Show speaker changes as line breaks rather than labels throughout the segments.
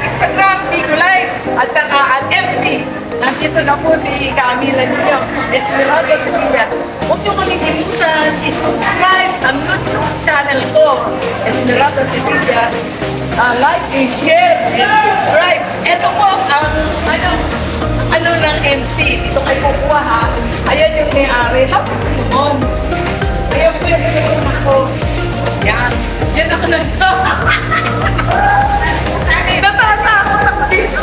Instagram, Bigo Live, at saka at FB. Nandito na po si Camila ninyo, Esmeralda Sevilla. Huwag niyo malilimutan i-subscribe ang YouTube channel ko, Esmeralda Sevilla. Like and share and subscribe. Ito po ang ano ng MC. Dito kayo kukuha ha. Ayan yung may-ari. Lapon. Ayan po yung pinag ako. Yan. Yan ako na. Natatakot ako dito.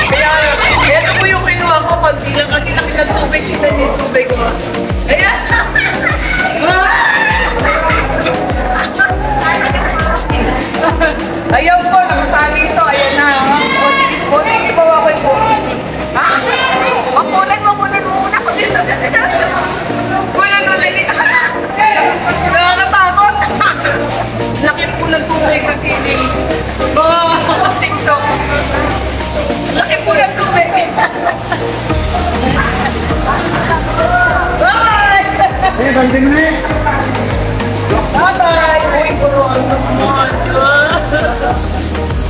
Kaya, ito po yung kinuha ko. Konti lang kasi laki ng tubig. Kita niyo yung tubig ko. Ayan. Ayaw po, nakasali ito. Ayan na. Konti po ako po. Ha? Mapunan muna ko dito. Wala na lili. Nakakatakot. Laki po ng tubig kasi ni mga TikTok. Laki po ng tubig. Bye!
Eh, banding na eh.
Bye-bye! Uy, puruan naman.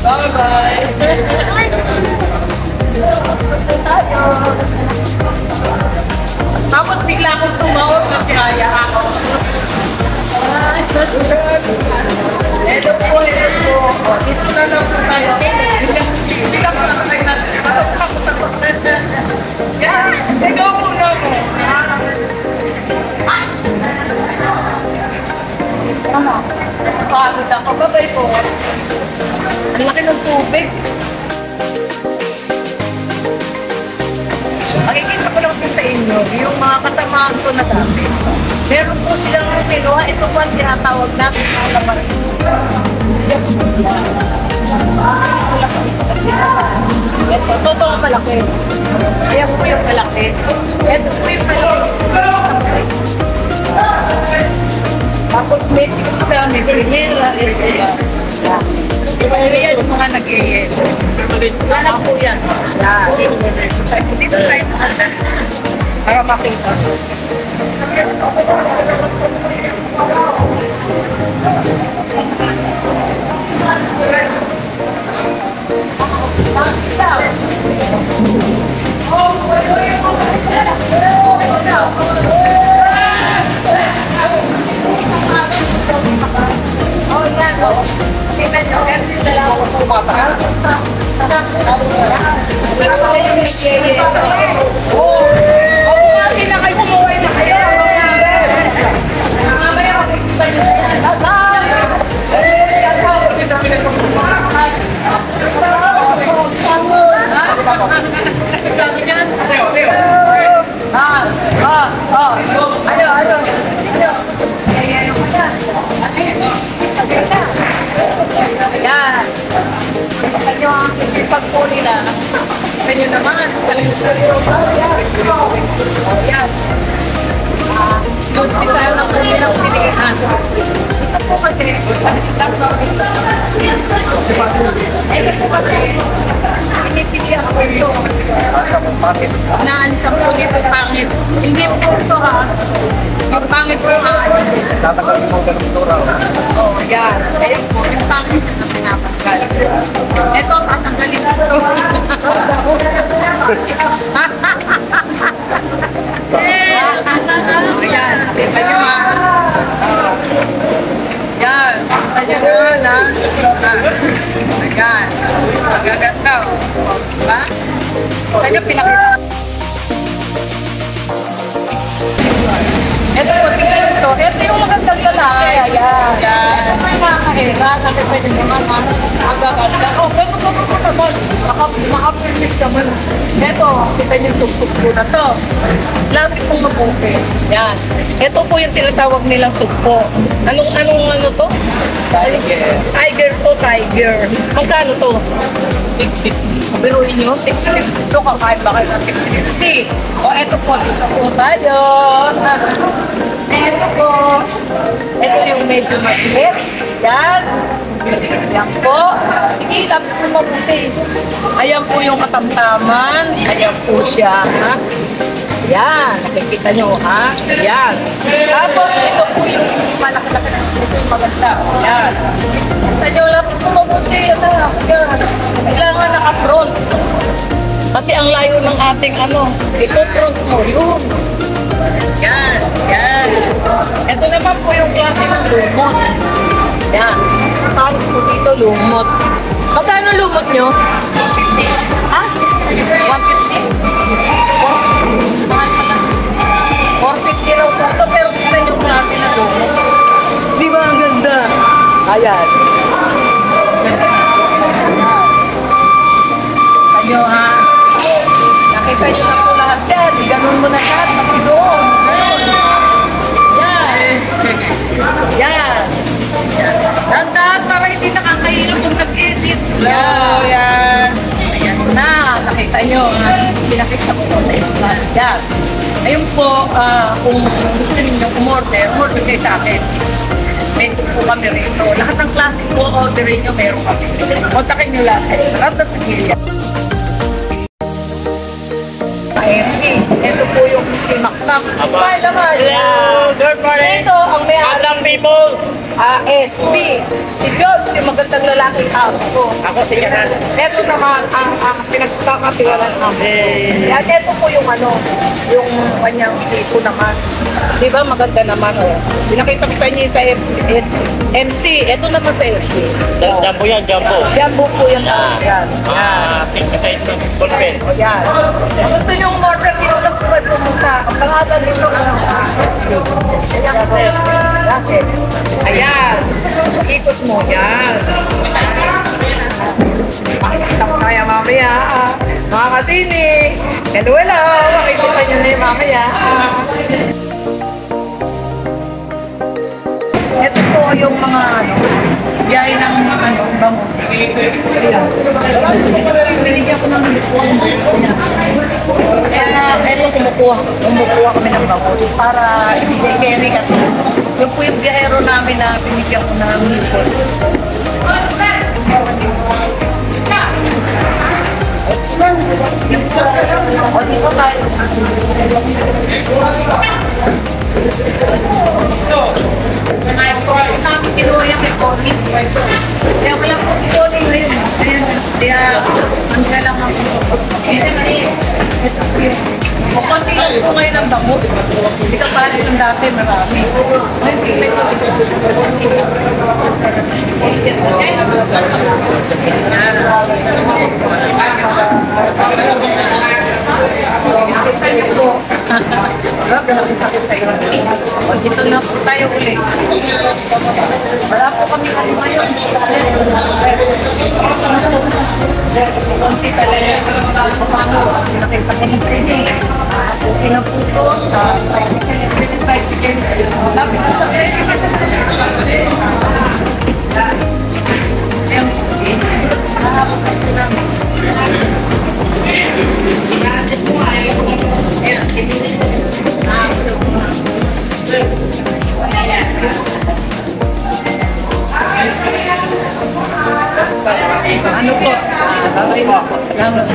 Bye-bye! Tapos bigla akong tumawag na kaya ako. Hello po, hello po. Dito na lang po tayo. Hindi ka pa nakatay natin. Ikaw muna mo. Ano? Pagod ako. Babay po. Ang laki ng tubig. Makikita ko lang po sa inyo, yung mga kasamahan ko na dati. Meron po silang kinuha. Ito po ang tinatawag natin mga kamarin. Ito, totoo malaki. Ayan po yung malaki. Ito po yung malaki. Tapos may sikita, may primera, ito yan. Iba yan yung mga nag-i-el. Ano po yan? Dito tayo sa kanta. Para makita. Pag po nila, kanyo naman, talagang yan. Yung isa lang po nilang pilihan. Ito po kasi, ito po kasi, pinipilihan ko ito. Naanisang po nito pangit. Hindi po ito ha. Yung pangit po ha.
Tatagal mo ganun ito raw.
Oo, yan. Ayun po, yung pangit na pinapagkal. Ito, tatanggalin ito. Yan, tingnan nyo ha. Yan, tingnan nyo naman ha. Yan, magaganda. Diba? Tingnan nyo, pinakita. Ito po, tingnan ito. Ito yung magandang lalaki. Ayan. Ito po yung mga kahira. Kasi pwede naman ha. Magaganda. Oh, ganun po naman. Naka-furnish naman. Ito, kita niyo yung tugtog po na to. Lapit pong mabuti. Yan. Ito po yung tinatawag nilang sugpo. Anong ano to? Tiger. Tiger to, tiger. Magkano to? 650. Biruin nyo, 650. Ito, kakain ba kayo ng 650? O, eto po, dito po tayo. Eto po. Ito yung medyo mag-hit. Yan. Yan po. Sige, lapit po mabuti. Ayan po yung katamtaman. Ayan po siya. Ha? Yan. Nakikita nyo, ha? Yan. Tapos, ito po yung malaki-laki. Ito yung maganda. Yan. Kita nyo, lapit po mabuti. Yan. ating ano, ito-front mo yun. Yan, yan. Ito naman po yung klase ng lumot. Yan. Tawag po dito, lumot. Magkano lumot nyo? 150. Ha? 150? 450 raw po ito, pero kita yung klase na lumot. Di ba ang ganda? Ayan. Kayo ha? Nakita nyo na po lahat yan. Ganun mo na lahat. Pati doon. Yan. Yan. Dahan-dahan para hindi nakakahilog kung nag-edit.
Hello, yan.
Ayan na. Nakita nyo. Pinakita ko po sa isla. Yan. Ayun po, kung gusto ninyo umorder, order kayo sa akin. May po kami rito. Lahat ng klase po orderin nyo, meron kami. Kontakin nyo lang. Randa sa Gilya. Ito po yung Makmak. Smile naman.
Hello, good morning.
Ito ang may-ari.
Madam people.
SB. Si George, yung magandang lalaking tao ko.
Ako si Kanan.
Ito naman ang pinagkakatiwalan namin. Yan, ito po yung ano, yung kanyang tipo naman. Di ba maganda naman? Oh. Pinakita ko sa inyo sa MC. Ito naman sa FB.
Jumbo yan, jumbo.
Jumbo po yan. Yan.
Synthesize ng content.
O yan. Kung gusto nyo order, dito lang po kayo pumunta. Ang pangalan dito ano? Ayan. Ayan. Ikot mo. Yan. Makikita ko kaya mamaya. Mga katini. Hello, hello. Makikita nyo na yung mamaya. Ito po yung mga ano, biyahe ng mga ano, bango. Ayan. Binigyan ko ng lupuan. Kaya ito kumukuha kami ng bango para ibigay kay Rick at yung po yung biyahero namin na binigyan ko ng lupuan. O dito tayo. Namin kinuha yung Tony. Kaya wala po si Tony ngayon. Kaya ano na lang ako. O konti lang po ngayon ang bango. Hindi ka palis ng dati, marami. Ngayon, tingnan nyo. Kaya nakita niyo po. Sakit sa iyo. Dito na po tayo ulit. Wala po kami ngayon. Kunti talaga. Paano? Nakita ko ng training. Okay na po ito sa bicycle. Sabi ko sa training. Ano po? Salamat po. Salamat.